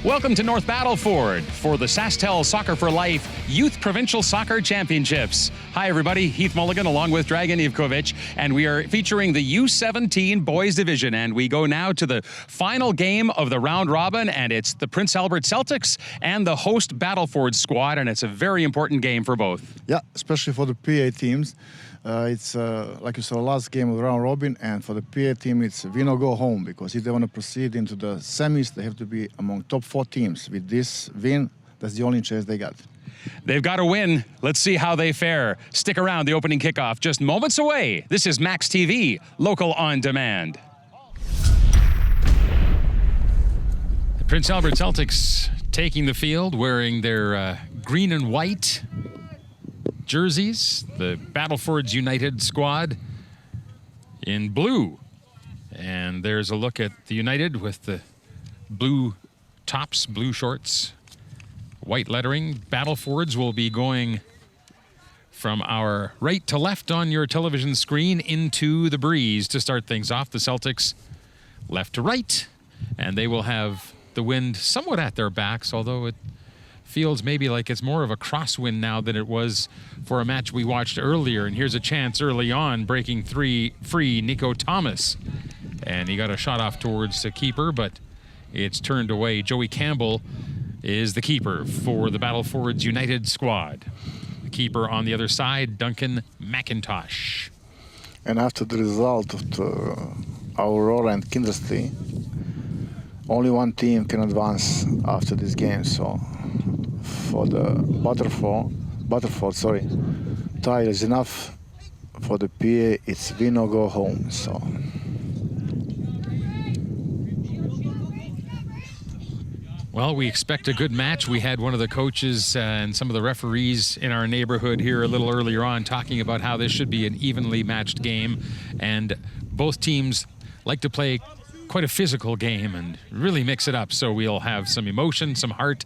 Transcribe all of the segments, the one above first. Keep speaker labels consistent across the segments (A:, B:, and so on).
A: Welcome to North Battleford for the SaskTel Soccer for Life Youth Provincial Soccer Championships. Hi everybody, Heath Mulligan along with Dragan Ivkovic, and we are featuring the U17 Boys Division, and we go now to the final game of the round robin, and it's the Prince Albert Celtics and the host Battlefords squad, and it's a very important game for both.
B: Yeah, especially for the PA teams. It's like you saw, last game of the round robin, and for the PA team it's win or go home, because if they want to proceed into the semis, they have to be among top 4 teams. With this win, that's the only chance they got.
A: They've got to win. Let's see how they fare. Stick around, the opening kickoff just moments away. This is Max TV, local on demand. The Prince Albert Celtics taking the field wearing their green and white jerseys. The Battlefords United squad in blue. And there's a look at the United with the blue tops, blue shorts, white lettering. Battlefords will be going from our right to left on your television screen into the breeze to start things off. The Celtics left to right, and they will have the wind somewhat at their backs, although it feels maybe like it's more of a crosswind now than it was for a match we watched earlier. And here's a chance early on, breaking free Nico Thomas. And he got a shot off towards the keeper, but it's turned away. Joey Campbell is the keeper for the Battlefords United squad. The keeper on the other side, Duncan McIntosh.
B: And after the result of the Aurora and Kindersley, only one team can advance after this game. So for the Battleford, tie is enough. For the PA, it's win or go home. So.
A: Well, we expect a good match. We had one of the coaches and some of the referees in our neighborhood here a little earlier on talking about how this should be an evenly matched game. And both teams like to play quite a physical game and really mix it up. So we'll have some emotion, some heart.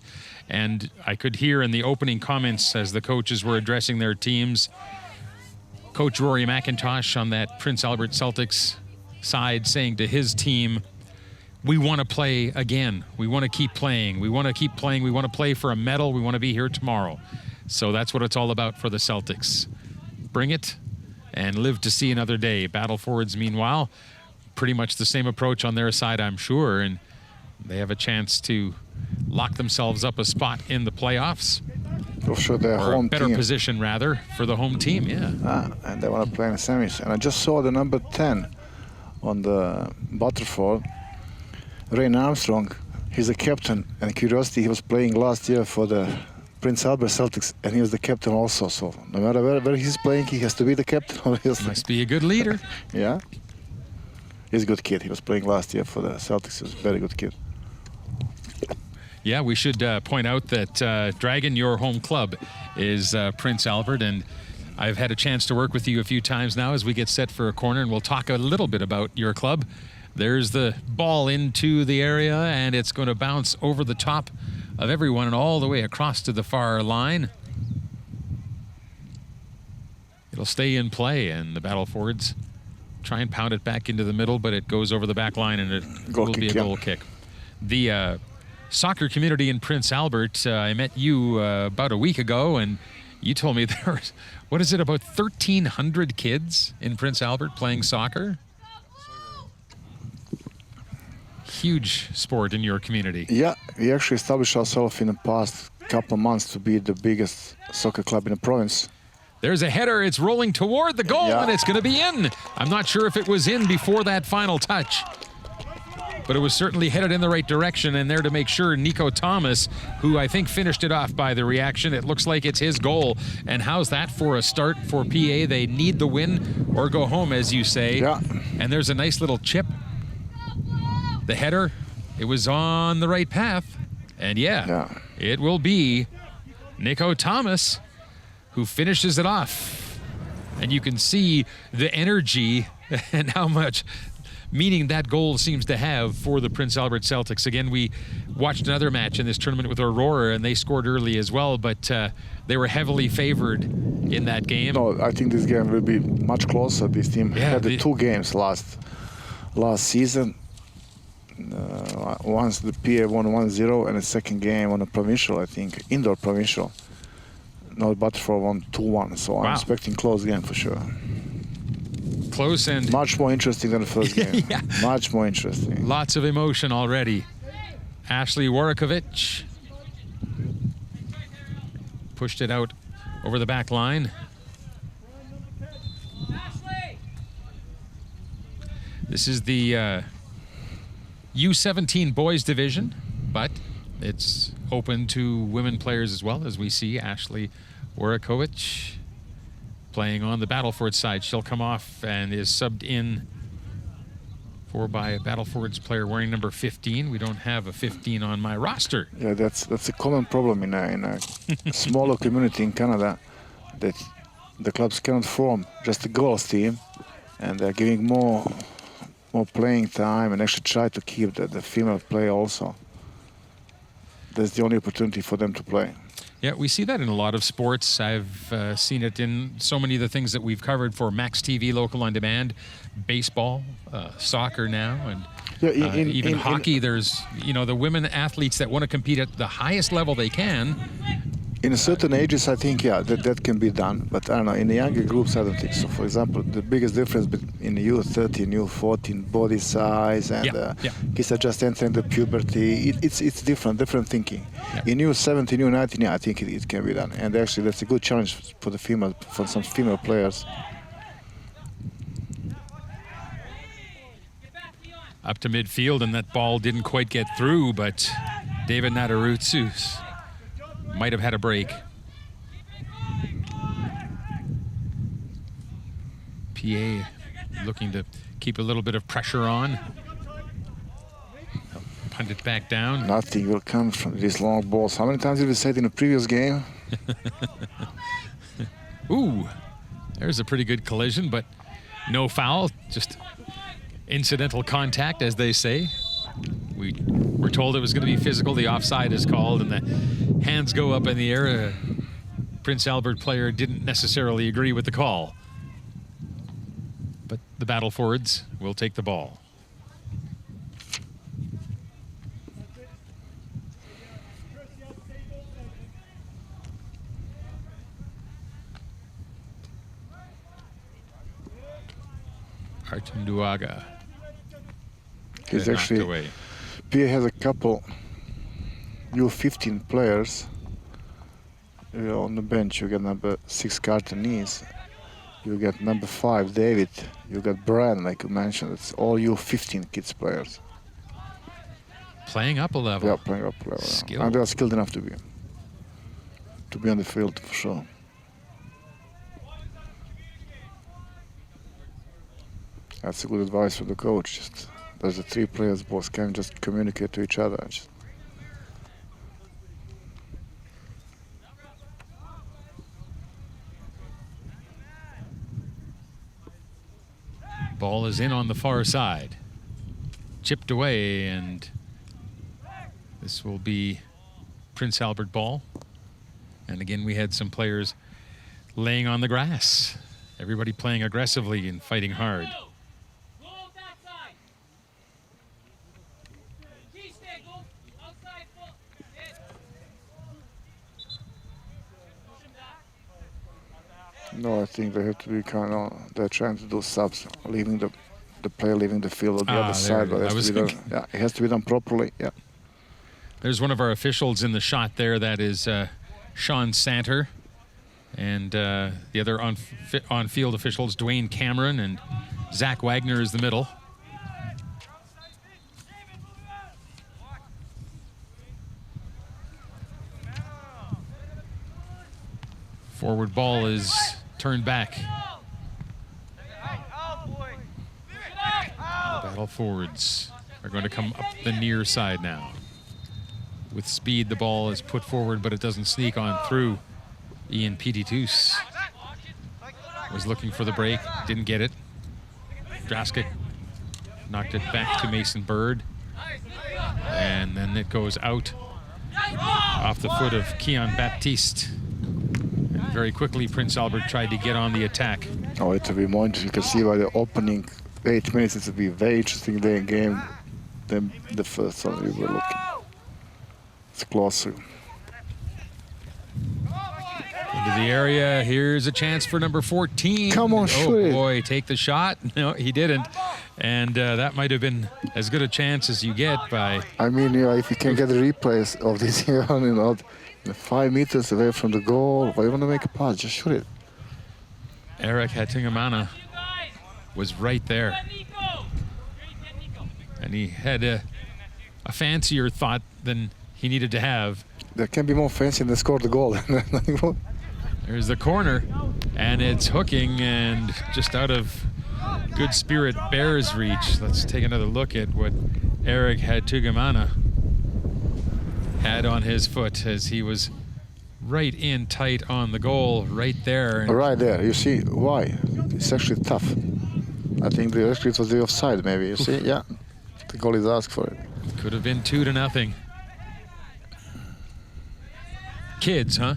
A: And I could hear in the opening comments as the coaches were addressing their teams, Coach Rory McIntosh on that Prince Albert Celtics side saying to his team, we want to play again. We want to keep playing. We want to keep playing. We want to play for a medal. We want to be here tomorrow. So that's what it's all about for the Celtics. Bring it and live to see another day. Battlefords, meanwhile, pretty much the same approach on their side, I'm sure. And they have a chance to lock themselves up a spot in the playoffs.
B: For sure, their home
A: better
B: team.
A: Position, rather, for the home team, yeah.
B: And they want to play in the semis. And I just saw the number 10 on the Battleford, Rain Armstrong. He's a captain, and curiosity, he was playing last year for the Prince Albert Celtics, and he was the captain also. So no matter where he's playing, he has to be the captain.
A: Must be a good leader.
B: Yeah. He's a good kid. He was playing last year for the Celtics. He was a very good kid.
A: Yeah, we should point out that Dragan, your home club, is Prince Albert, and I've had a chance to work with you a few times now as we get set for a corner, and we'll talk a little bit about your club. There's the ball into the area, and it's going to bounce over the top of everyone and all the way across to the far line. It'll stay in play, and the Battlefords try and pound it back into the middle, but it goes over the back line, and it will be a goal kick. The soccer community in Prince Albert, I met you about a week ago, and you told me there was, what is it, about 1,300 kids in Prince Albert playing soccer? Huge sport in your community.
B: Yeah, we actually established ourselves in the past couple of months to be the biggest soccer club in the province.
A: There's a header, it's rolling toward the goal, and it's going to be in. I'm not sure if it was in before that final touch, but it was certainly headed in the right direction, and there to make sure, Nico Thomas, who I think finished it off by the reaction. It looks like it's his goal, and how's that for a start for PA? They need the win or go home, as you say.
B: Yeah.
A: And there's a nice little chip. The header, it was on the right path, and it will be Nico Thomas who finishes it off. And you can see the energy and how much meaning that goal seems to have for the Prince Albert Celtics. Again, we watched another match in this tournament with Aurora, and they scored early as well, but they were heavily favored in that game.
B: No, I think this game will be much closer. This team had the 2 games last season. Once the PA won 1-0, and the second game on a provincial, I think, indoor provincial. No, Battleford won 2-1, so I'm expecting close game for sure.
A: Close and
B: much more interesting than the first game.
A: Yeah.
B: Much more interesting.
A: Lots of emotion already. Ashley Warikovic pushed it out over the back line. This is the U17 boys division, but it's open to women players as well, as we see Ashley Warikovic playing on the Battleford side. She'll come off and is subbed in by a Battleford's player wearing number 15. We don't have a 15 on my roster.
B: Yeah, that's a common problem in a smaller community in Canada, that the clubs cannot form just a girls team, and they're giving more playing time and actually try to keep the female player also. That's the only opportunity for them to play.
A: Yeah, we see that in a lot of sports. I've seen it in so many of the things that we've covered for Max TV, local on demand, baseball, soccer now, and even hockey. There's, the women athletes that want to compete at the highest level they can.
B: In certain ages, I think, yeah, that can be done. But I don't know, in the younger groups, I don't think so. For example, the biggest difference in the U13, U14, body size, and kids are just entering the puberty. It's different thinking. Yeah. In U17, U19, yeah, I think it can be done. And actually, that's a good challenge for some female players.
A: Up to midfield, and that ball didn't quite get through, but David Nadarutsu might have had a break. PA looking to keep a little bit of pressure on. Punt it back down.
B: Nothing will come from these long balls. How many times did we say it in the previous game?
A: Ooh, there's a pretty good collision, but no foul, just incidental contact, as they say. We were told it was going to be physical. The offside is called, and the hands go up in the air. A Prince Albert player didn't necessarily agree with the call. But the Battlefords will take the ball. Artunduaga.
B: He's actually
A: away.
B: PA has a couple U15 players on the bench. You got number 6 Cartonese, you got number 5 David, you got Brian, like you mentioned. It's all U15 kids players.
A: Playing up a level.
B: Yeah, playing up a level. Skilled. And they are skilled enough to be on the field for sure. That's a good advice for the coach. Just there's the 3 players, both can just communicate to each other.
A: Ball is in on the far side. Chipped away, and this will be Prince Albert ball. And again, we had some players laying on the grass. Everybody playing aggressively and fighting hard.
B: No, I think they have to be they're trying to do subs, leaving the player leaving the field on the other side. But it has to be done properly. Yeah.
A: There's one of our officials in the shot there. That is Sean Santer, and the other on-field officials, Dwayne Cameron and Zach Wagner, is the middle. Forward ball is turned back. Battlefords are going to come up the near side now. With speed, the ball is put forward, but it doesn't sneak on through. Ian Petitus was looking for the break, didn't get it. Draskic knocked it back to Mason Bird. And then it goes out off the foot of Keon Baptiste. Very quickly, Prince Albert tried to get on the attack.
B: Oh, it will be more interesting. You can see by the opening 8 minutes, it will be a very interesting day game. than the first one we were looking. It's closer.
A: Into the area. Here's a chance for number 14.
B: Come on, shoot it.
A: Oh, boy, take the shot. No, he didn't. And that might have been as good a chance as you get by...
B: I mean, if you can get the replays of this here, 5 meters away from the goal, why you want to make a pass? Just shoot it.
A: Eric Hatungamana was right there. And he had a fancier thought than he needed to have.
B: There can be more fancy than score the goal.
A: There's the corner, and it's hooking and just out of Good Spirit Bears reach. Let's take another look at what Eric Hatungamana had on his foot as he was right in tight on the goal right there.
B: Right there, you see why? It's actually tough. I think it was the offside maybe, you see? Yeah, the goalie's asked for it.
A: Could have been 2-0. Kids, huh?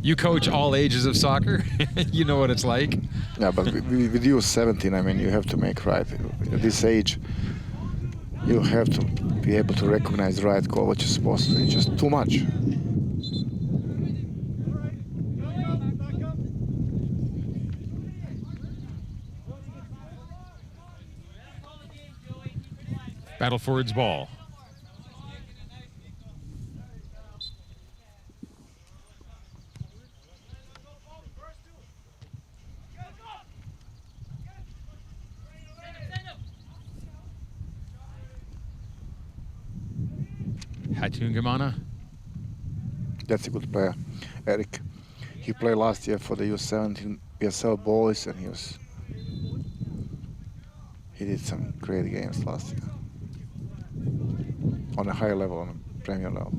A: You coach all ages of soccer. You know what it's like.
B: Yeah, but with you 17, I mean, you have to make right. At this age, you have to be able to recognize the right call, what you're supposed to do. It's just too much.
A: Battleford's ball. Hatungamana.
B: That's a good player, Eric. He played last year for the U17 PSL boys, and he did some great games last year on a higher level, on a Premier level.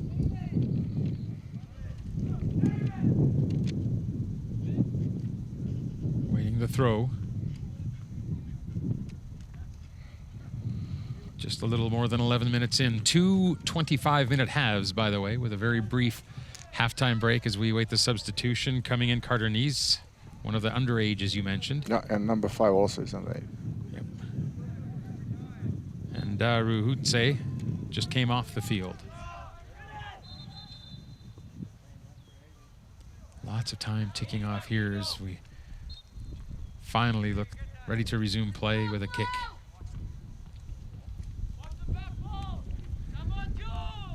A: Waiting the throw. Just a little more than 11 minutes in. 2 25-minute halves, by the way, with a very brief halftime break as we await the substitution. Coming in, Carter Nees, one of the underages you mentioned.
B: Yeah, and number 5 also is underage.
A: Yep. And Ruhutse just came off the field. Lots of time ticking off here as we finally look ready to resume play with a kick.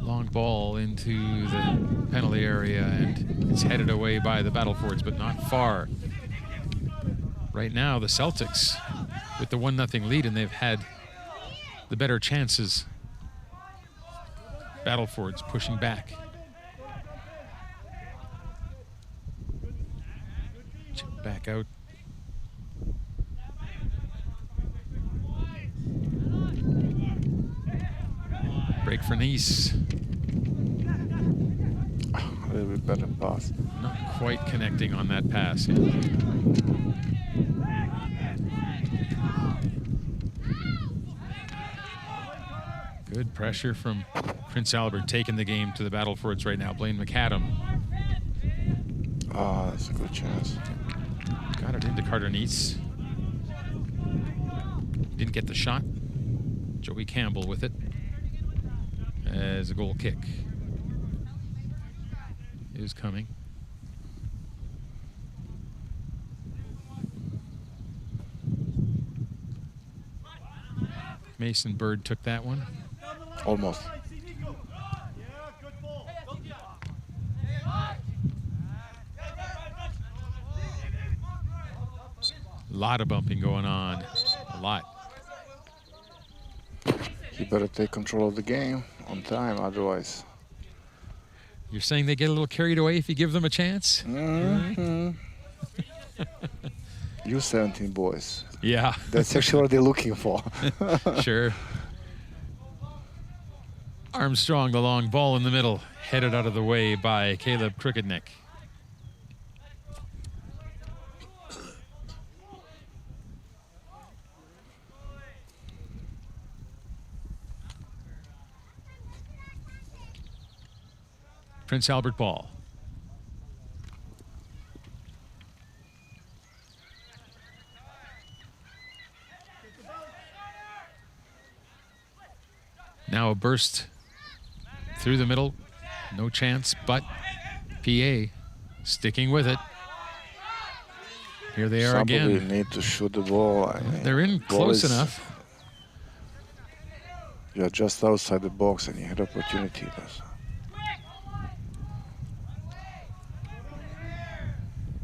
A: Long ball into the penalty area, and it's headed away by the Battlefords, but not far. Right now, the Celtics with the 1-0 lead, and they've had the better chances. Battlefords pushing back. Chip back out. Break for Nice.
B: A little bit better pass.
A: Not quite connecting on that pass. Good pressure from Prince Albert, taking the game to the Battlefords right now. Blaine McAdam.
B: Ah, that's a good chance.
A: Got it into Carter Nice. Didn't get the shot. Joey Campbell with it as a goal kick is coming. Mason Bird took that one.
B: Almost.
A: A lot of bumping going on. A lot.
B: You better take control of the game on time, otherwise.
A: You're saying they get a little carried away if you give them a chance?
B: Mm-hmm. You 17 boys.
A: Yeah.
B: That's actually what they're looking for.
A: Sure. Armstrong, the long ball in the middle, headed out of the way by Caleb Crookednick. Prince Albert ball. Now a burst through the middle. No chance, but PA sticking with it. Here they are again.
B: Somebody need to shoot the ball. I mean,
A: They're in
B: ball
A: close
B: is-
A: enough.
B: You're just outside the box and you had opportunity.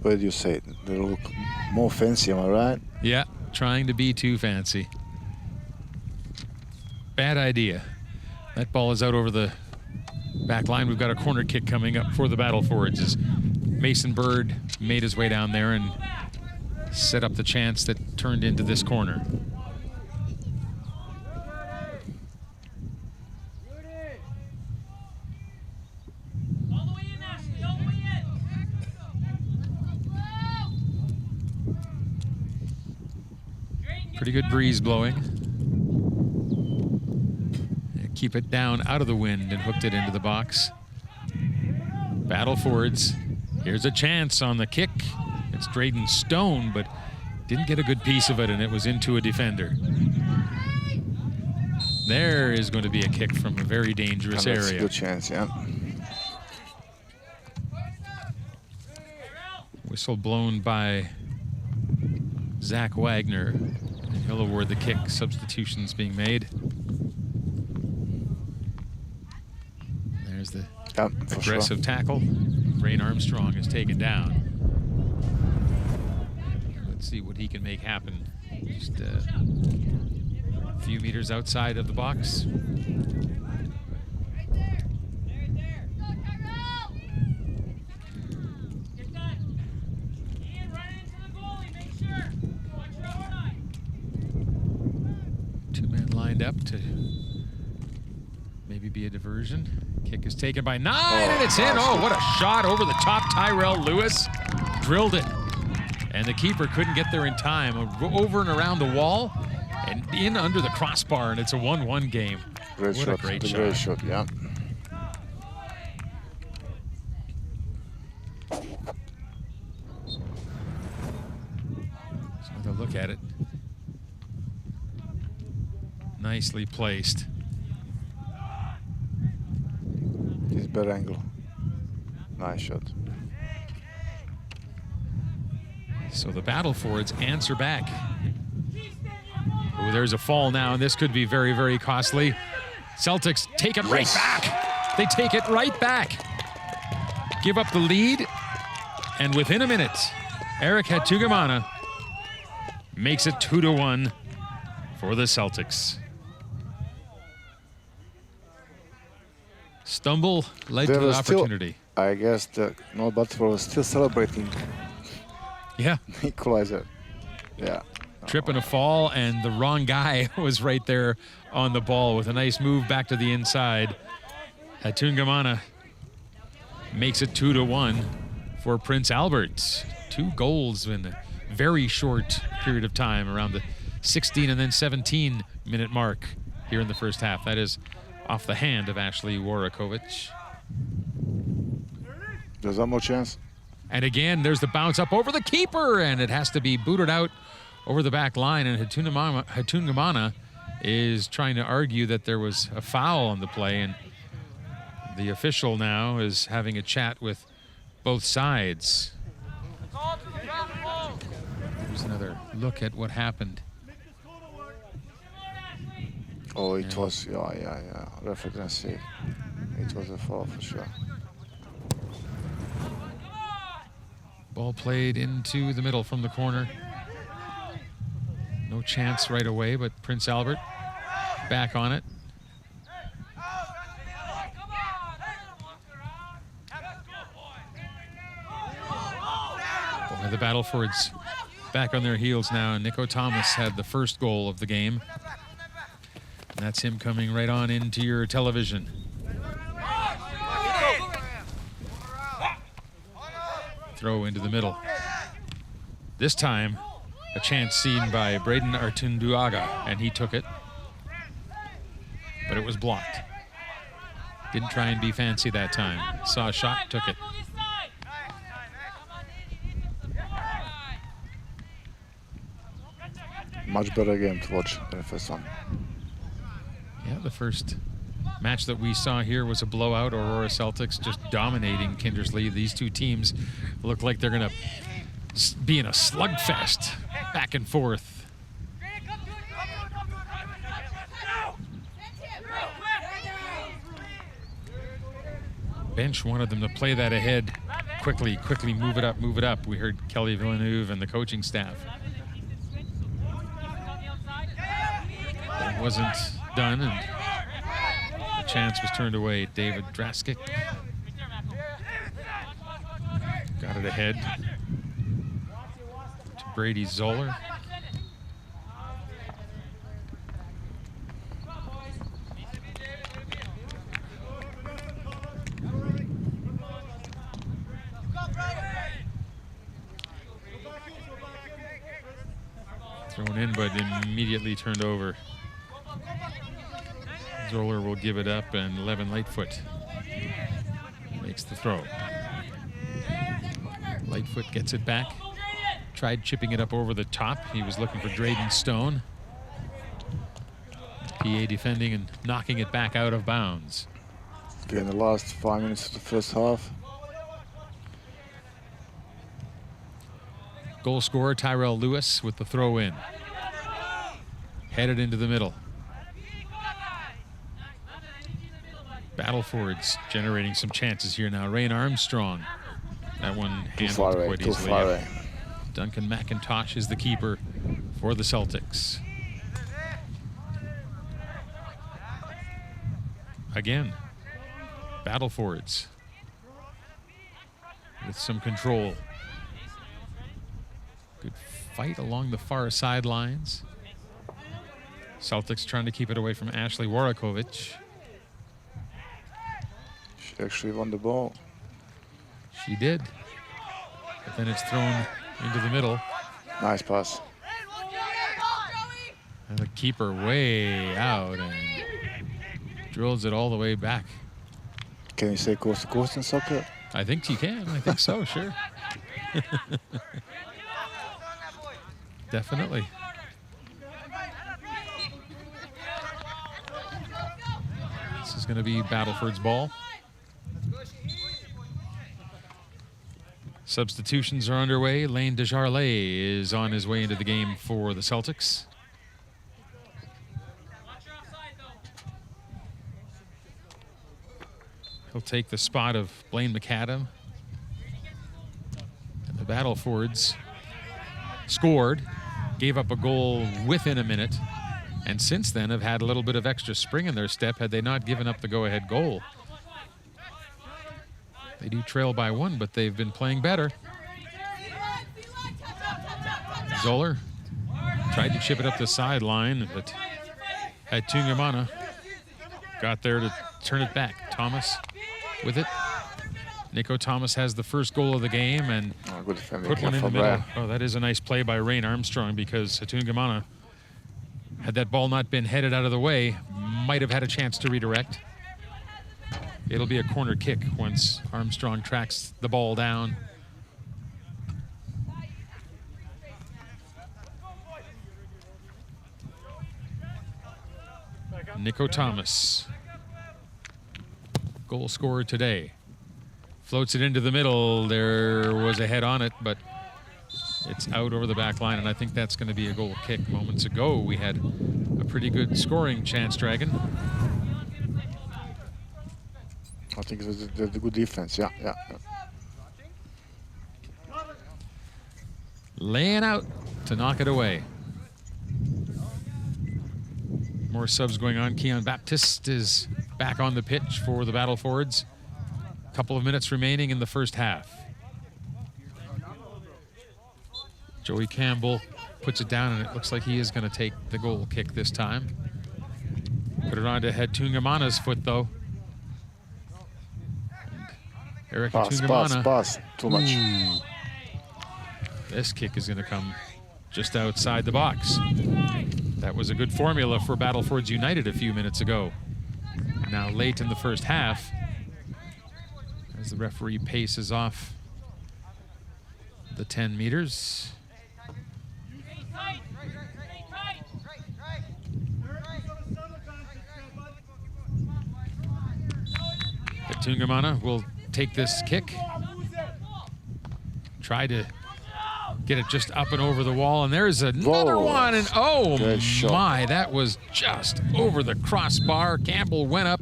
B: What did you say? They look more fancy, am I right?
A: Yeah, trying to be too fancy. Bad idea. That ball is out over the back line. We've got a corner kick coming up for the Battlefords as Mason Bird made his way down there and set up the chance that turned into this corner. Pretty good breeze blowing. And keep it down out of the wind and hooked it into the box. Battlefords. Here's a chance on the kick. It's Drayden Stone, but didn't get a good piece of it, and it was into a defender. There is going to be a kick from a very dangerous
B: And that's a
A: area.
B: good chance, yeah.
A: Whistle blown by Zach Wagner. And he'll award the kick. Substitutions being made. There's the
B: Yeah, for
A: aggressive
B: sure.
A: tackle. Brain Armstrong is taken down. Let's see what he can make happen. Just a few meters outside of the box. Two men lined up to maybe be a diversion. Kick is taken by 9, and it's in. Oh, what a shot over the top. Tyrell Lewis drilled it. And the keeper couldn't get there in time. Over and around the wall and in under the crossbar, and it's a 1-1 game.
B: Great
A: What
B: shot.
A: a great shot.
B: Great shot, yeah.
A: Let's another look at it. Nicely placed.
B: This better angle. Nice shot.
A: So the Battlefords answer back. Oh, there's a fall now, and this could be very, very costly. Celtics take it right back. They take it right back. Give up the lead, and within a minute, Eric Hatugamana makes it 2-1 for the Celtics. Stumble led to
B: There
A: the
B: was still-
A: opportunity.
B: I guess the North Battleford was still celebrating
A: Yeah.
B: equalizer. Yeah.
A: Trip and a fall, and the wrong guy was right there on the ball with a nice move back to the inside. Hatungamana makes it 2-1 for Prince Albert. 2 goals in a very short period of time, around the 16 and then 17-minute mark here in the first half. That is off the hand of Ashley Warakovic.
B: There's one more chance.
A: And again, there's the bounce up over the keeper, and it has to be booted out over the back line. And Hatungamana is trying to argue that there was a foul on the play, and the official now is having a chat with both sides. Here's another look at what happened.
B: Oh, it was, yeah. Referee didn't see it. It was a foul for sure.
A: Ball played into the middle from the corner. No chance right away, but Prince Albert back on it. Boy, the Battlefords back on their heels now, and Nico Thomas had the first goal of the game. And that's him coming right on into your television. Throw into the middle. This time, a chance seen by Braden Artunduaga, and he took it. But it was blocked. Didn't try and be fancy that time. Saw a shot, took it.
B: Much better game to watch than the first one.
A: Yeah, the first Match that we saw here was a blowout. Aurora Celtics just dominating Kindersley. These two teams look like they're going to be in a slugfest back and forth. Bench wanted them to play that ahead quickly, move it up, move it up. We heard Kelly Villeneuve and the coaching staff. But it wasn't done, and the chance was turned away. David Draskic got it ahead to Brady Zoller. Thrown in, but immediately turned over. Zoller will give it up, and Levin Lightfoot makes the throw. Lightfoot gets it back. Tried chipping it up over the top. He was looking for Drayden Stone. PA defending and knocking it back out of bounds.
B: In the last 5 minutes of the first half.
A: Goal scorer Tyrell Lewis with the throw in. Headed into the middle. Battlefords generating some chances here now. Rain Armstrong. That one handled quite easily. Too far away. Duncan McIntosh is the keeper for the Celtics. Again, Battlefords with some control. Good fight along the far sidelines. Celtics trying to keep it away from Ashley Warakovich.
B: She actually won the ball.
A: She did. But then it's thrown into the middle.
B: Nice pass.
A: And the keeper way out and drills it all the way back.
B: Can you say coast to coast in soccer?
A: I think you can. I think so, sure. Definitely. This is going to be Battleford's ball. Substitutions are underway. Lane Desjarlais is on his way into the game for the Celtics. He'll take the spot of Blaine McAdam. And the Battlefords scored, gave up a goal within a minute, and since then have had a little bit of extra spring in their step had they not given up the go-ahead goal. They do trail by one, but they've been playing better. Zoller tried to chip it up the sideline, but had Tungamana got there to turn it back. Thomas with it. Nico Thomas has the first goal of the game and put one in the middle. Oh, that is a nice play by Rain Armstrong, because Tungamana, had that ball not been headed out of the way, might have had a chance to redirect. It'll be a corner kick once Armstrong tracks the ball down. Nico Thomas, goal scorer today. Floats it into the middle. There was a head on it, but it's out over the back line, and I think that's going to be a goal kick. Moments ago, we had a pretty good scoring chance, Dragon.
B: I think it was the good defense, yeah.
A: Laying out to knock it away. More subs going on. Keon Baptiste is back on the pitch for the Battlefords. A couple of minutes remaining in the first half. Joey Campbell puts it down, and it looks like he is going to take the goal kick this time. Put it on to head Tungamana's foot, though. Eric Tungamana.
B: Pass. Too much.
A: Ooh. This kick is going to come just outside the box. That was a good formula for Battlefords United a few minutes ago. Now late in the first half, as the referee paces off the 10 meters. Tungamana will take this kick. Try to get it just up and over the wall, and there's another one, and oh my, that was just over the crossbar. Campbell went up,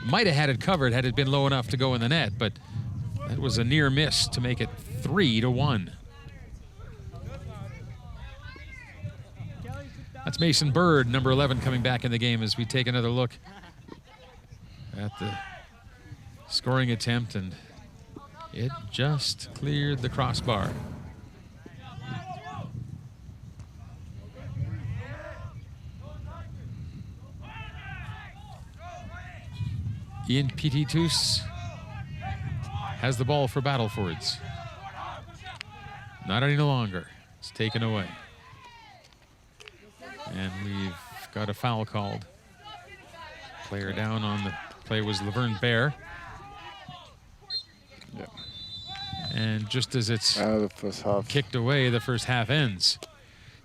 A: might have had it covered had it been low enough to go in the net, but that was a near miss to make it 3-1. That's Mason Bird, number 11, coming back in the game as we take another look at the scoring attempt, and it just cleared the crossbar. Ian Petitus has the ball for Battlefords. Not any longer. It's taken away. And we've got a foul called. Player down on the play was Laverne Bear.
B: Yep.
A: And just as it's
B: the first half
A: kicked away, the first half ends.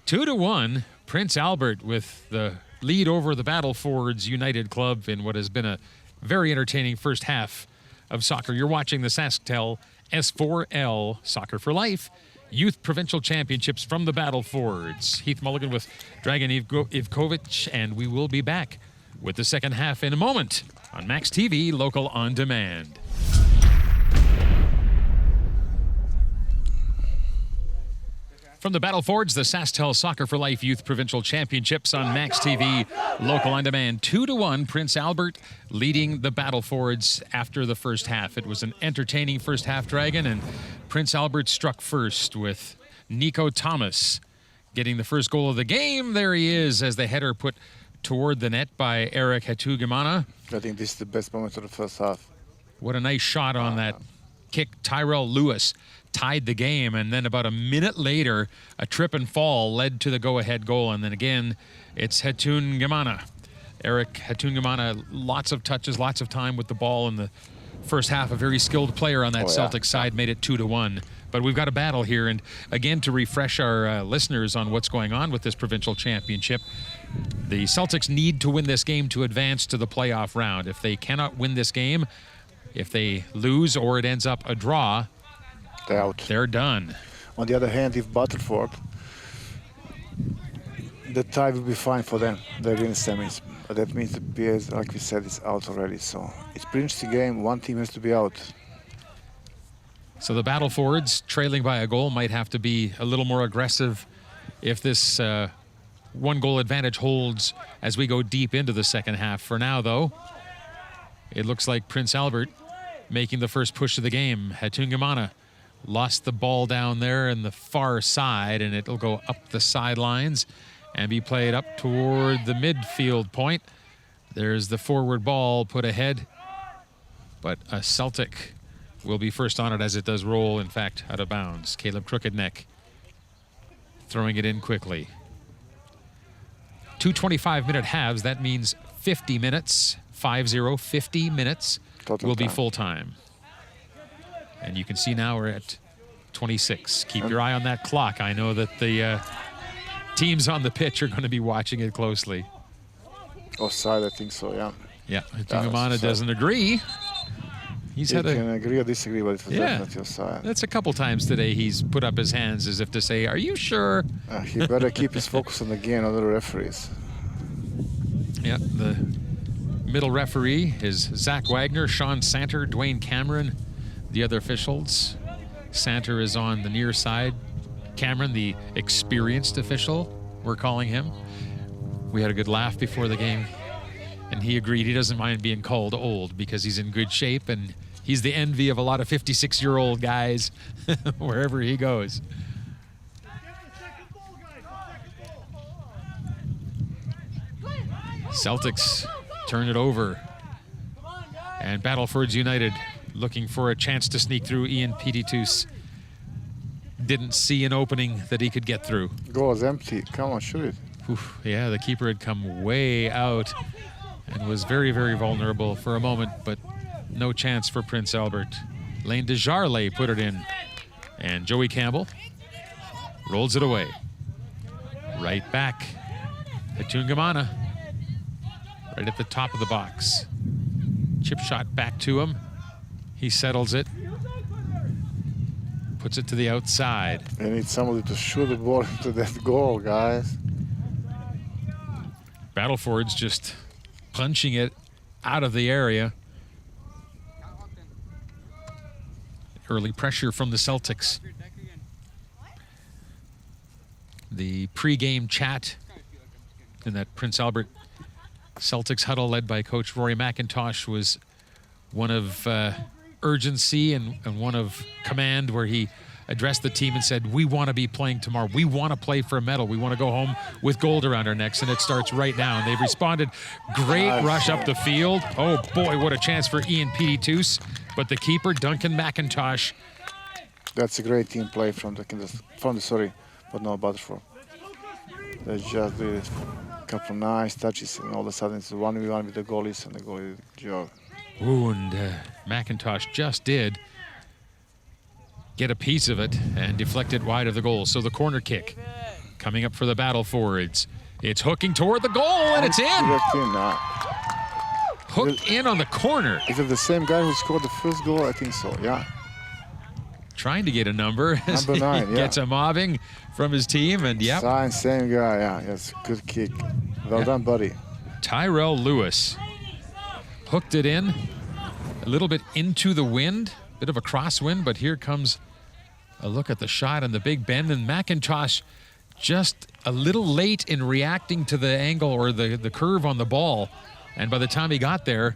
A: 2-1, Prince Albert with the lead over the Battlefords United Club in what has been a very entertaining first half of soccer. You're watching the SaskTel S4L Soccer for Life Youth Provincial Championships from the Battlefords. Heath Mulligan with Dragan Ivkovic, and we will be back with the second half in a moment on Max TV, local on demand. From the Battlefords, the SaskTel Soccer for Life Youth Provincial Championships on Max TV, local on demand. 2-1, Prince Albert leading the Battlefords after the first half. It was an entertaining first half, Dragon, and Prince Albert struck first with Nico Thomas getting the first goal of the game. There he is as the header put toward the net by Eric Hetugamana.
B: I think this is the best moment of the first half.
A: What a nice shot on that kick. Tyrell Lewis tied the game, and then about a minute later, a trip and fall led to the go-ahead goal. And then again, it's Hetugamana. Eric Hetugamana, lots of touches, lots of time with the ball in the first half. A very skilled player on that Celtics side made it 2-1. But we've got a battle here, and again, to refresh our listeners on what's going on with this provincial championship, the Celtics need to win this game to advance to the playoff round. If they cannot win this game, if they lose or it ends up a draw,
B: they're out.
A: They're done.
B: On the other hand, if Battleford, the tie will be fine for them. They're in the semis. But that means the PS, like we said, is out already. So it's pretty much the game. One team has to be out.
A: So the Battlefords, trailing by a goal, might have to be a little more aggressive if this one-goal advantage holds as we go deep into the second half. For now, though, it looks like Prince Albert making the first push of the game. Hetugamana lost the ball down there in the far side, and it'll go up the sidelines and be played up toward the midfield point. There's the forward ball put ahead, but a Celtic will be first on it as it does roll, in fact, out of bounds. Caleb Crookedneck throwing it in quickly. 2 25-minute halves. That means 50 minutes, 50 minutes
B: Total
A: will be
B: time.
A: full time. And you can see now we're at 26. Keep your eye on that clock. I know that the teams on the pitch are going to be watching it closely.
B: Offside, I think so, yeah.
A: Yeah, Hetugamana doesn't agree. He's
B: He
A: had
B: can agree or disagree, but it was definitely offside.
A: That's a couple times today he's put up his hands as if to say, are you sure?
B: He better keep his focus on the game, on the referees.
A: Yeah, the middle referee is Zach Wagner, Sean Santer, Dwayne Cameron, the other officials. Santer is on the near side. Cameron, the experienced official, we're calling him. We had a good laugh before the game, and he agreed he doesn't mind being called old because he's in good shape, and he's the envy of a lot of 56-year-old guys wherever he goes. Celtics turn it over, and Battlefords United looking for a chance to sneak through. Ian Petitus didn't see an opening that he could get through.
B: Goal was empty. Come on, shoot it.
A: Oof, yeah, the keeper had come way out and was very, very vulnerable for a moment, but no chance for Prince Albert. Lane Desjarlais put it in, and Joey Campbell rolls it away. Right back. Hetugamana right at the top of the box. Chip shot back to him. He settles it. Puts it to the outside.
B: They need somebody to shoot the ball into that goal, guys.
A: Battleford's just punching it out of the area. Early pressure from the Celtics. The pre-game chat in that Prince Albert Celtics huddle led by Coach Rory McIntosh was one of urgency and one of command, where he addressed the team and said, we want to be playing tomorrow. We want to play for a medal. We want to go home with gold around our necks, and it starts right now. And they've responded. Great rush up the field. Oh, boy, what a chance for Ian Petey-Toos. But the keeper, Duncan McIntosh.
B: That's a great team play from the Battleford. They just did a couple nice touches, and all of a sudden it's a 1v1 with the goalies, and the goalie job.
A: Ooh, and McIntosh just did get a piece of it and deflect it wide of the goal. So the corner kick coming up for the Battlefords. It's hooking toward the goal, and it's in. Hooked in on the corner.
B: Is it the same guy who scored the first goal? I think so, yeah.
A: Trying to get a number.
B: Number 9, yeah.
A: Gets a mobbing from his team, and yep.
B: Same guy, yeah. Yes, good kick. Well done, buddy.
A: Tyrell Lewis hooked it in a little bit into the wind. Bit of a crosswind, but here comes a look at the shot and the big bend, and McIntosh just a little late in reacting to the angle or the curve on the ball, and by the time he got there,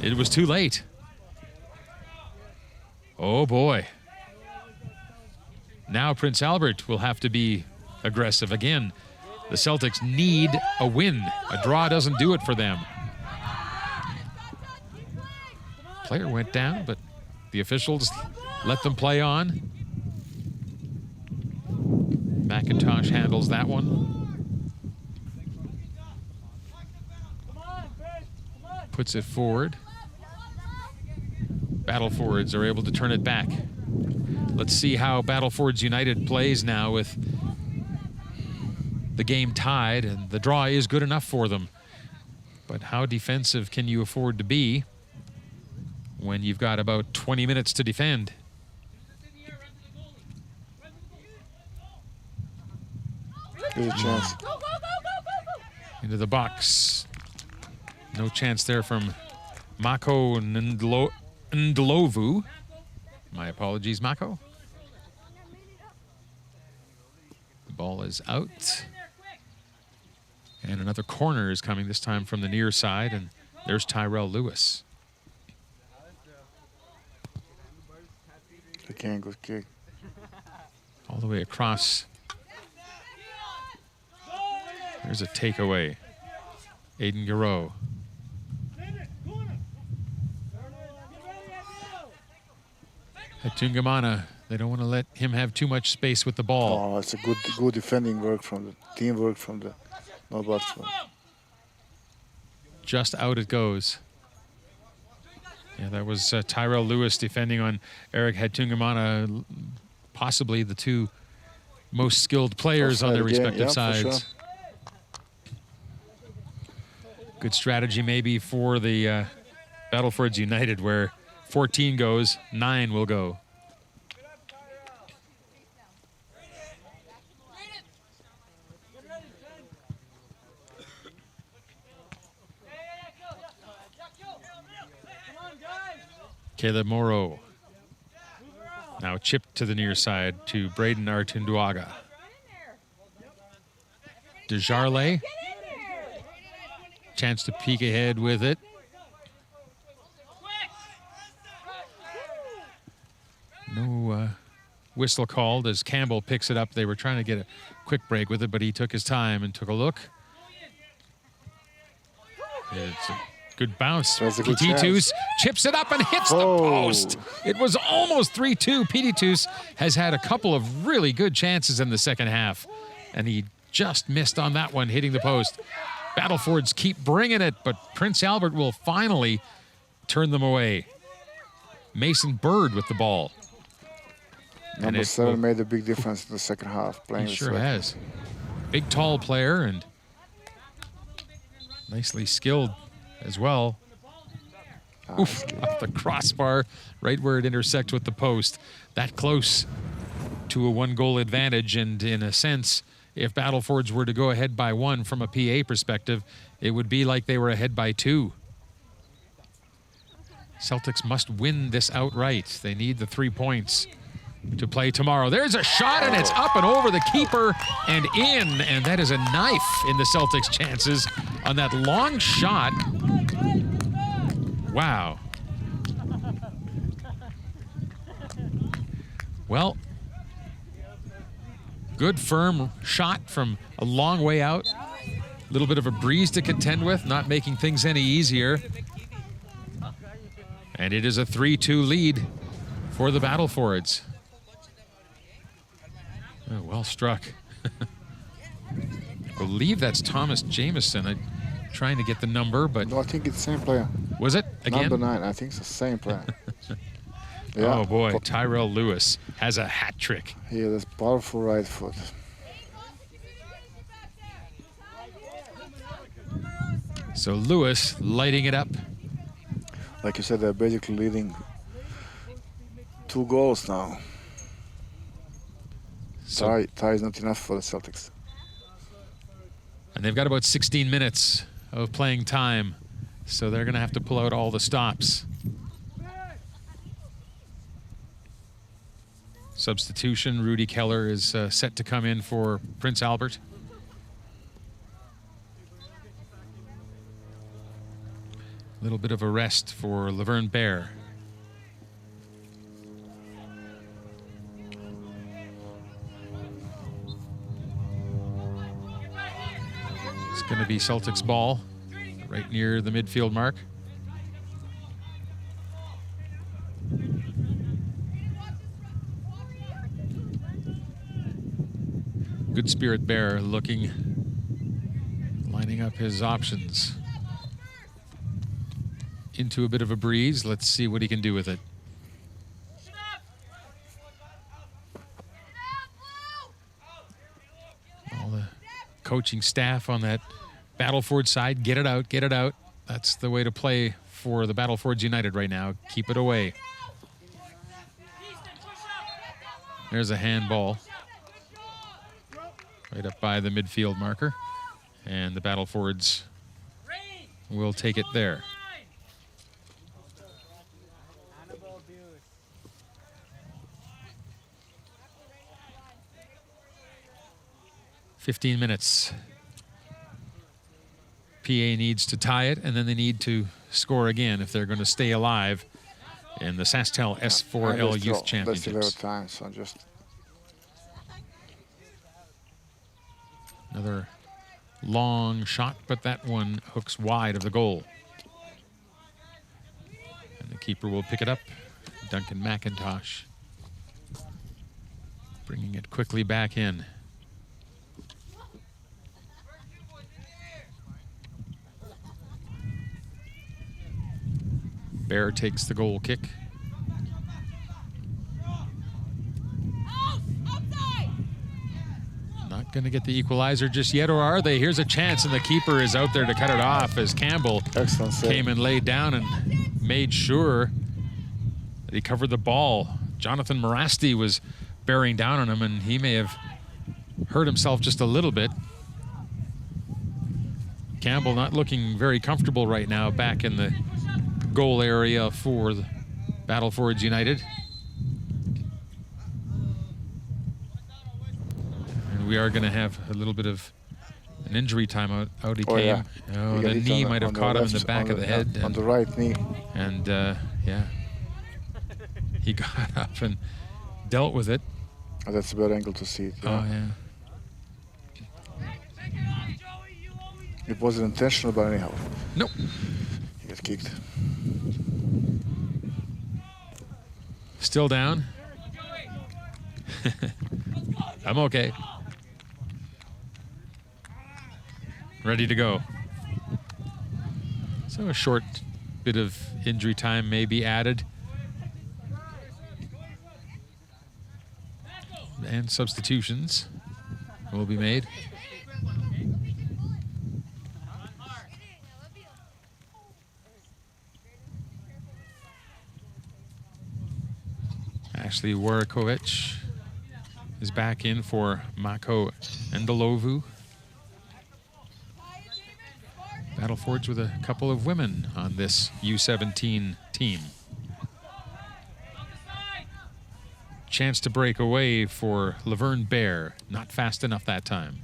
A: it was too late. Oh boy. Now Prince Albert will have to be aggressive again. The Celtics need a win. A draw doesn't do it for them. Player went down, but the officials let them play on. McIntosh handles that one. Puts it forward. Battlefords are able to turn it back. Let's see how Battlefords United plays now with the game tied, and the draw is good enough for them. But how defensive can you afford to be when you've got about 20 minutes to defend?
B: There's a chance.
A: Into the box. No chance there from Mako Ndlovu. My apologies, Mako. The ball is out. And another corner is coming, this time from the near side, and there's Tyrell Lewis.
B: Again, good kick.
A: All the way across. There's a takeaway. Aiden Garreau. At Tungamana, they don't want to let him have too much space with the ball.
B: Oh, it's a good defending work from the teamwork from the Battleford.
A: Just out it goes. Yeah, that was Tyrell Lewis defending on Eric Tungamana, possibly the two most skilled players on their respective sides.
B: Sure.
A: Good strategy maybe for the Battlefords United, where 14 goes, 9 will go. Caleb Morrow. Now chipped to the near side to Braden Artunduaga. Desjarlais. Chance to peek ahead with it. No whistle called as Campbell picks it up. They were trying to get a quick break with it, but he took his time and took a look. It's a good bounce. Petey-Toos chips it up and hits the post. It was almost 3-2. Petey-Toos has had a couple of really good chances in the second half, and he just missed on that one, hitting the post. Battlefords keep bringing it, but Prince Albert will finally turn them away. Mason Bird with the ball.
B: Number 7 made a big difference in the second half. Playing
A: he sure has. Big, tall player and nicely skilled as well. Oof, off the crossbar, right where it intersects with the post. That close to a 1-goal advantage, and in a sense, if Battlefords were to go ahead by 1 from a PA perspective, it would be like they were ahead by 2. Celtics must win this outright. They need the 3 points to play tomorrow. There's a shot, and it's up and over the keeper and in, and that is a knife in the Celtics' chances on that long shot. Wow. Well, good firm shot from a long way out. A little bit of a breeze to contend with, not making things any easier. And it is a 3-2 lead for the Battlefords. Oh, well struck. I believe that's Thomas Jameson. I'm trying to get the number, but...
B: No, I think it's the same player.
A: Was it? Again?
B: Number 9, I think it's the same player. Yeah.
A: Oh, boy. Tyrell Lewis has a hat trick.
B: He has a powerful right foot.
A: So Lewis lighting it up.
B: Like you said, they're basically leading 2 goals now.
A: So,
B: tie is not enough for the Celtics.
A: and they've got about 16 minutes of playing time, so they're going to have to pull out all the stops. Substitution, Rudy Keller is set to come in for Prince Albert. A little bit of a rest for Laverne Bear. It's going to be Celtics ball right near the midfield mark. Good Spirit Bear looking, lining up his options. Into a bit of a breeze. Let's see what he can do with it. All the coaching staff on that Battleford side, get it out, get it out. That's the way to play for the Battlefords United right now. Keep it away. There's a handball. Right up by the midfield marker. And the Battlefords will take it there. "15 minutes. PA needs to tie it, and then they need to score again if they're going to stay alive in the SaskTel S4L Youth Championships.
B: Time, so just
A: another long shot, but that one hooks wide of the goal. And the keeper will pick it up, Duncan McIntosh. Bringing it quickly back in. Bear takes the goal kick. Not going to get the equalizer just yet, or are they? Here's a chance, and the keeper is out there to cut it off as Campbell came and laid down and made sure that he covered the ball. Jonathan Morasti was bearing down on him, and he may have hurt himself just a little bit. Campbell not looking very comfortable right now back in the goal area for the Battlefords United. And we are going to have a little bit of an injury timeout. Out he came.
B: Yeah.
A: Oh, the knee might have caught him in the back of the head.
B: On the right knee.
A: And, yeah. He got up and dealt with it.
B: Oh, that's a better angle to see it.
A: Oh, yeah.
B: It wasn't intentional, but anyhow.
A: Nope.
B: He got kicked.
A: Still down. I'm okay. Ready to go. So a short bit of injury time may be added. And substitutions will be made. Ashley Warikovic is back in for Mako Endolovu. Battlefords with a couple of women on this U17 team. Chance to break away for Laverne Bear. Not fast enough that time.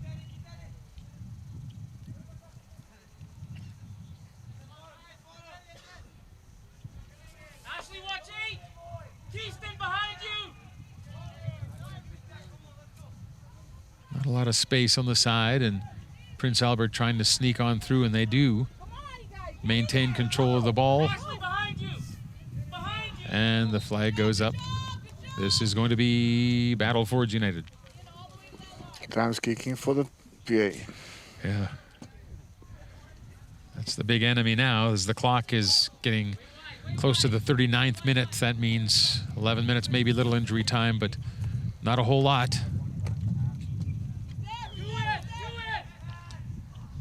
C: Ashley, watch 8! Keyston behind you!
A: Not a lot of space on the side, and Prince Albert trying to sneak on through, and they do maintain control of the ball.
C: Ashley, behind you! Behind you!
A: And the flag goes up. This is going to be Battlefords United.
B: Time's kicking for the PA.
A: Yeah. That's the big enemy now, as the clock is getting close to the 39th minute. That means 11 minutes, maybe a little injury time, but not a whole lot.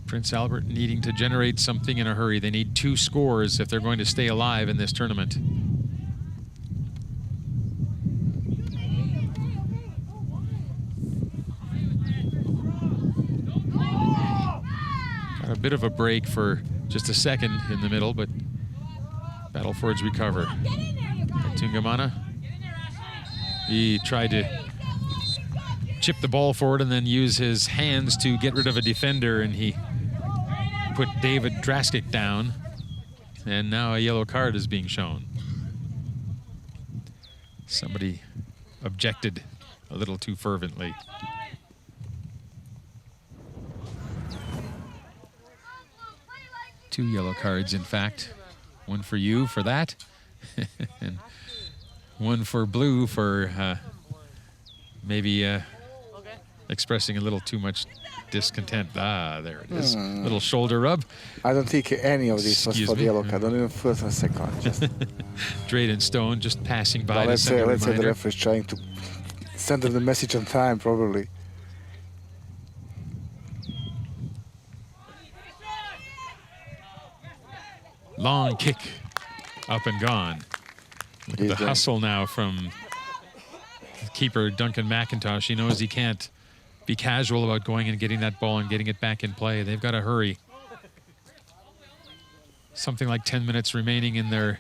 A: Prince Albert needing to generate something in a hurry. They need 2 scores if they're going to stay alive in this tournament. Got a bit of a break for just a second in the middle, but Battlefords recover. Tungamana, he tried to chip the ball forward and then use his hands to get rid of a defender, and he put David Draskic down, and now a yellow card is being shown. Somebody objected a little too fervently. Two yellow cards, in fact. One for you for that, and one for Blue for maybe expressing a little too much discontent. Ah, there it is. Little shoulder rub.
B: I don't think any of this was for the yellow card. Don't even first or second. Just
A: Drayden Stone just passing by.
B: let's say the referee is trying to send them the message on time, probably.
A: Long kick, up and gone. Look at the hustle now from keeper Duncan McIntosh. He knows he can't be casual about going and getting that ball and getting it back in play. They've got to hurry. Something like 10 minutes remaining in their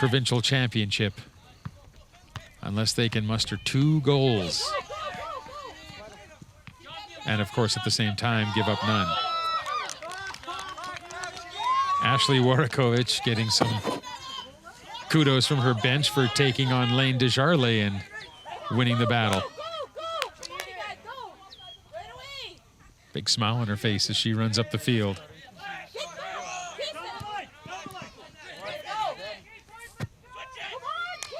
A: provincial championship, unless they can muster 2 goals. And of course, at the same time, give up none. Ashley Warikovic getting some kudos from her bench for taking on Lane Desjarlais and winning the battle. Big smile on her face as she runs up the field.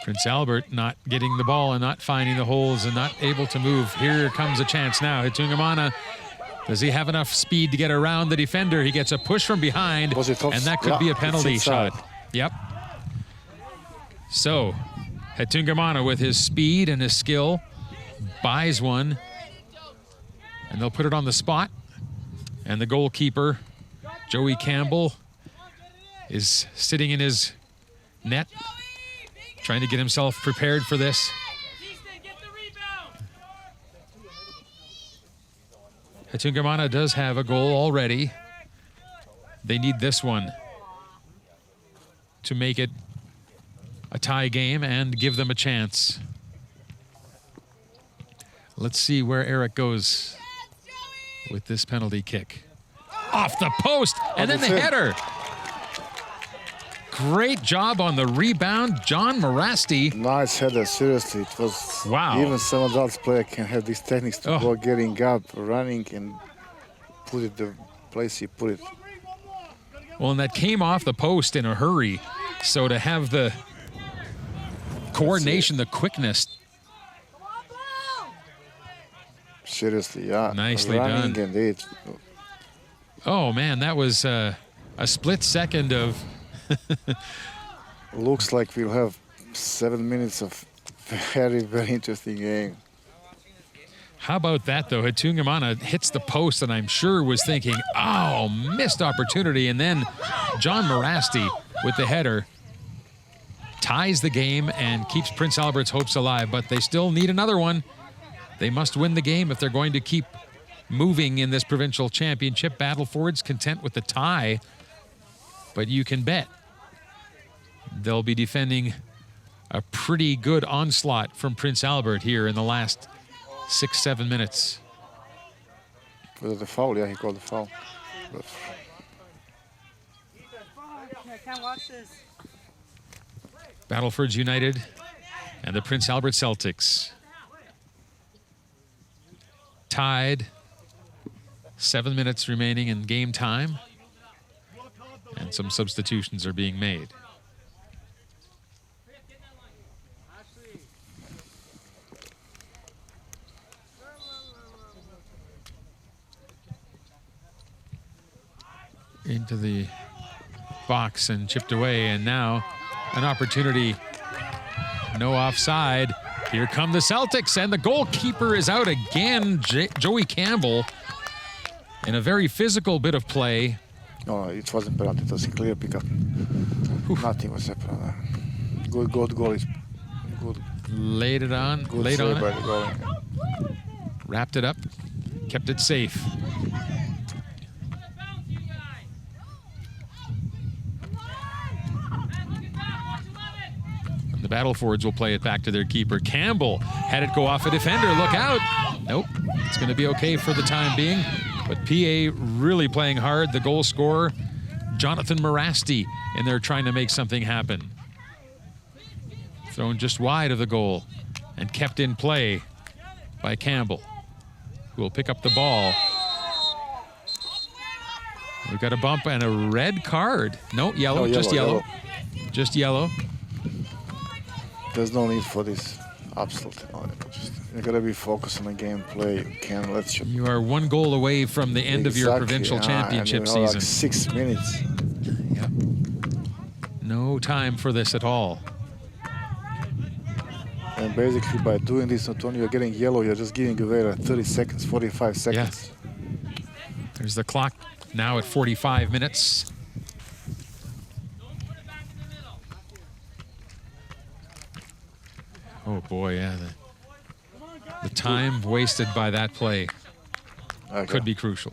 A: Prince Albert not getting the ball and not finding the holes and not able to move. Here comes a chance now. Hitungamana, does he have enough speed to get around the defender? He gets a push from behind, and that could be a penalty shot. Yep. So, Hitungamana with his speed and his skill buys one, and they'll put it on the spot. And the goalkeeper, Joey Campbell, is sitting in his net, trying to get himself prepared for this. Hitungamana does have a goal already. They need this one to make it a tie game and give them a chance. Let's see where Eric goes with this penalty kick. Off the post, and then the header. Great job on the rebound, John Morasti.
B: Nice header, seriously. It was,
A: wow.
B: Even some adult player can have these techniques to go getting up, running, and put it the place he put it.
A: Well, and that came off the post in a hurry. So to have the coordination, the quickness.
B: Seriously, yeah.
A: Nicely
B: running
A: done.
B: Indeed.
A: Oh, man, that was a split second of...
B: Looks like we'll have 7 minutes of very, very interesting game.
A: How about that, though? Hitungamana hits the post, and I'm sure was thinking, oh, missed opportunity. And then John Morasti with the header ties the game and keeps Prince Albert's hopes alive, but they still need another one. They must win the game if they're going to keep moving in this provincial championship. Battleford's content with the tie, but you can bet they'll be defending a pretty good onslaught from Prince Albert here in the last 6-7 minutes.
B: Was it the foul? Yeah, he called the foul. But
D: I can't watch this.
A: Battlefords United and the Prince Albert Celtics tied. 7 minutes remaining in game time, and some substitutions are being made. Into the box and chipped away, and now an opportunity. No offside. Here come the Celtics, and the goalkeeper is out again, Joey Campbell, in a very physical bit of play.
B: no, it wasn't penalty. It was a clear pickup. Nothing was happening. Good goal is good.
A: Laid it on,
B: Good
A: laid
B: save
A: on
B: by
A: it,
B: the goal.
A: wrapped it up, kept it safe. The Battlefords will play it back to their keeper. Campbell had it go off a defender. Look out. Nope. It's going to be okay for the time being. But PA really playing hard. The goal scorer, Jonathan Morasti, in there trying to make something happen. Thrown just wide of the goal and kept in play by Campbell, who will pick up the ball. We've got a bump and a red card. No, yellow,
B: No,
A: just
B: yellow,
A: yellow. Just yellow.
B: There's no need for this. Absolutely no. You gotta be focused on the game play. You can't let you.
A: You are one goal away from the end of your provincial championship
B: and you know,
A: season.
B: Like 6 minutes.
A: Yep. No time for this at all.
B: And basically, by doing this, not only you're getting yellow, you're just giving away 30 seconds, 45 seconds.
A: There's the clock now at 45 minutes. Oh boy, yeah. The time wasted by that play
B: Okay.
A: could be crucial.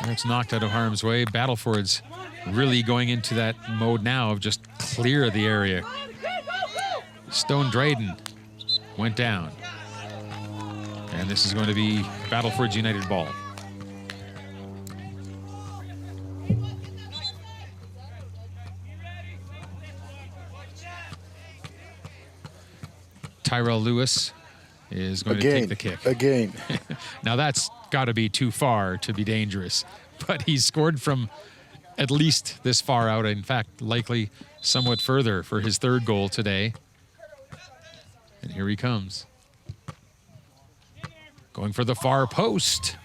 A: And it's knocked out of harm's way. Battleford's really going into that mode now of just clear the area. Stone Drayden went down. And this is going to be Battlefords United ball. Tyrell Lewis is going to take the kick.
B: Again.
A: Now that's got to be too far to be dangerous, but he's scored from at least this far out. In fact, likely somewhat further for his third goal today. And here he comes. Going for the far post.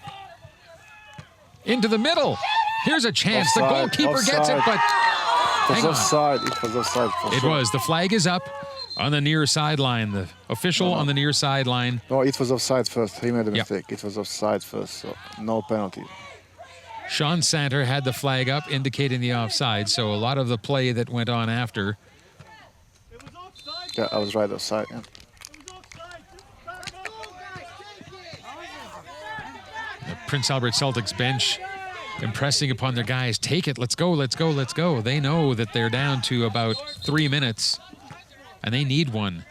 A: Into the middle. Here's a chance.
B: Offside,
A: The goalkeeper gets it,
B: offside.
A: but
B: It
A: hang on.
B: was offside. It was offside. For
A: It
B: sure.
A: was. The flag is up on the near sideline. The official on the near sideline.
B: No, it was offside first. He made a
A: Yep.
B: mistake. It was offside first, so no penalty.
A: Sean Santer had the flag up indicating the offside, so a lot of the play that went on after.
B: Yeah, I was right offside. Yeah.
A: The Prince Albert Celtics bench impressing upon their guys. Take it. Let's go. Let's go. Let's go. They know that they're down to about 3 minutes, and they need one.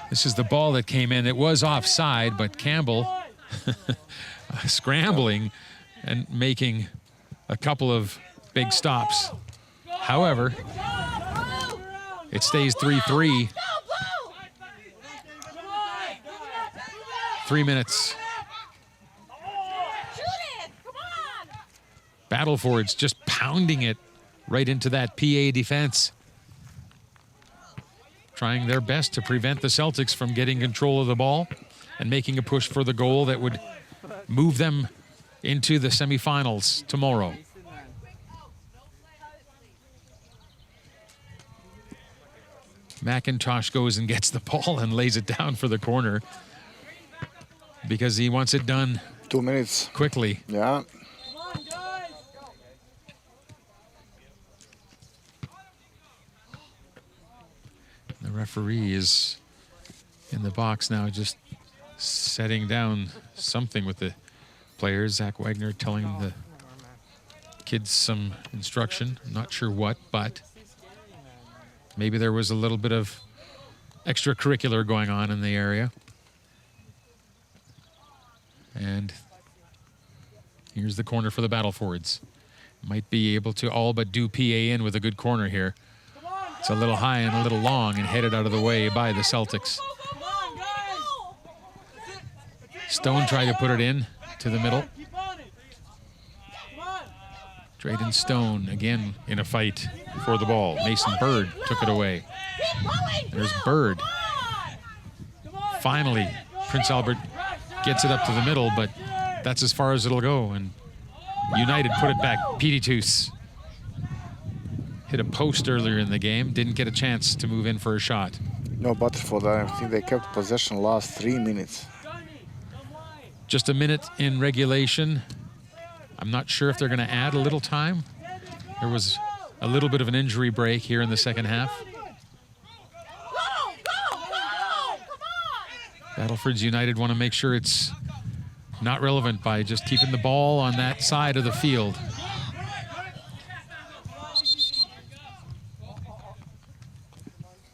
A: This is the ball that came in. It was offside, but Campbell scrambling and making a couple of big stops. However, it stays 3-3. 3 minutes. Battleford's just pounding it right into that PA defense. Trying their best to prevent the Celtics from getting control of the ball and making a push for the goal that would move them into the semifinals tomorrow. McIntosh goes and gets the ball and lays it down for the corner because he wants it done
B: 2 minutes.
A: quickly.
B: Yeah.
A: The referee is in the box now, just setting down something with the players. Zach Wagner telling the kids some instruction. I'm not sure what, but maybe there was a little bit of extracurricular going on in the area. And here's the corner for the Battlefords. Might be able to all but do PA in with a good corner here. It's a little high and a little long and headed out of the way by the Celtics. Stone tried to put it in to the middle. Drayden Stone again in a fight for the ball. Mason Bird took it away. There's Bird. Finally, Prince Albert gets it up to the middle, but that's as far as it'll go. And United put it back. Petey Toos hit a post earlier in the game. Didn't get a chance to move in for a shot.
B: No, Battleford, I think they kept possession last 3 minutes.
A: Just a minute in regulation. I'm not sure if they're going to add a little time. There was a little bit of an injury break here in the second half. Battlefords United want to make sure it's not relevant by just keeping the ball on that side of the field.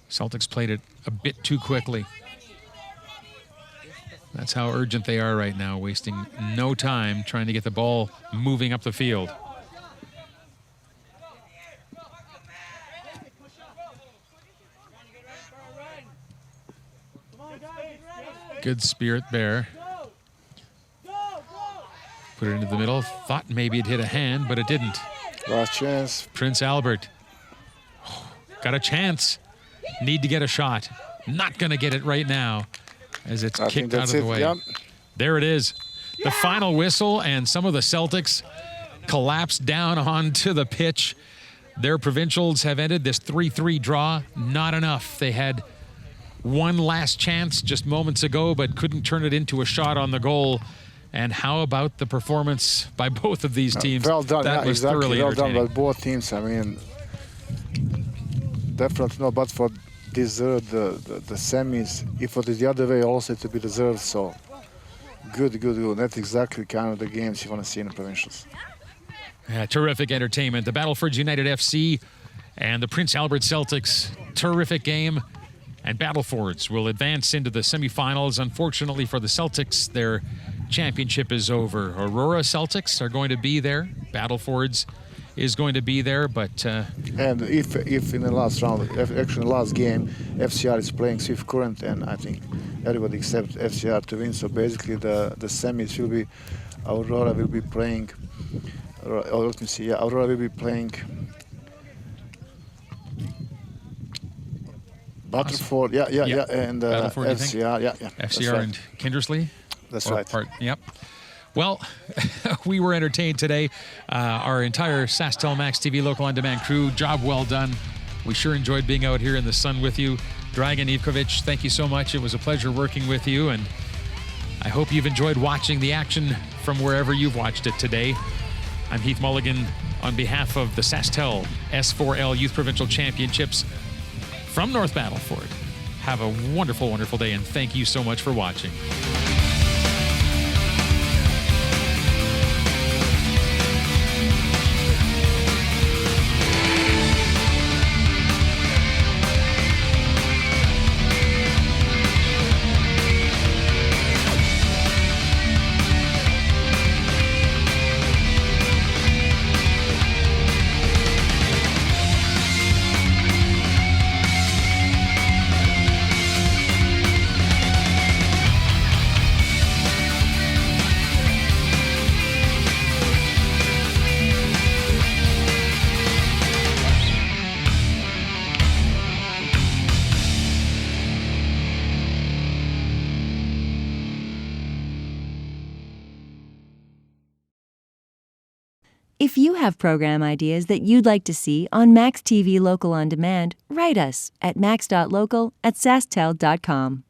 A: Celtics played it a bit too quickly. That's how urgent they are right now, wasting no time trying to get the ball moving up the field. Good spirit there. Put it into the middle. Thought maybe it hit a hand, but it didn't.
B: Last chance.
A: Prince Albert. Got a chance. Need to get a shot. Not going to get it right now as it's kicked out of the way.
B: Yep.
A: There it is. The final whistle, and some of the Celtics collapsed down onto the pitch. Their Provincials have ended this 3-3 draw. Not enough. They had one last chance just moments ago, but couldn't turn it into a shot on the goal. And how about the performance by both of these teams?
B: Well done.
A: That was
B: exactly.
A: thoroughly
B: Well done
A: entertaining.
B: by both teams. I mean, definitely no, but for deserved the semis. If it is the other way, also to be deserved. So good. That's exactly kind of the games you want to see in the Provincials.
A: Yeah, terrific entertainment. The Battlefords United FC and the Prince Albert Celtics. Terrific game. And Battlefords will advance into the semifinals. Unfortunately for the Celtics, their championship is over. Aurora Celtics are going to be there. Battlefords is going to be there, but...
B: and if in the last round, actually in the last game, FCR is playing Swift Current, and I think everybody except FCR to win. So basically the semis will be, Aurora will be playing, let me see, yeah, Aurora will be playing Battlefords, yeah, and
A: Battleford,
B: FCR, yeah.
A: FCR and Kindersley?
B: That's right.
A: Yep. Well, we were entertained today. Our entire SaskTel MAX TV local on-demand crew, job well done. We sure enjoyed being out here in the sun with you. Dragan Ivkovic, thank you so much. It was a pleasure working with you, and I hope you've enjoyed watching the action from wherever you've watched it today. I'm Heath Mulligan on behalf of the SaskTel S4L Youth Provincial Championships from North Battleford. Have a wonderful, wonderful day, and thank you so much for watching.
E: If you have program ideas that you'd like to see on Max TV Local on Demand, write us at max.local@sastel.com.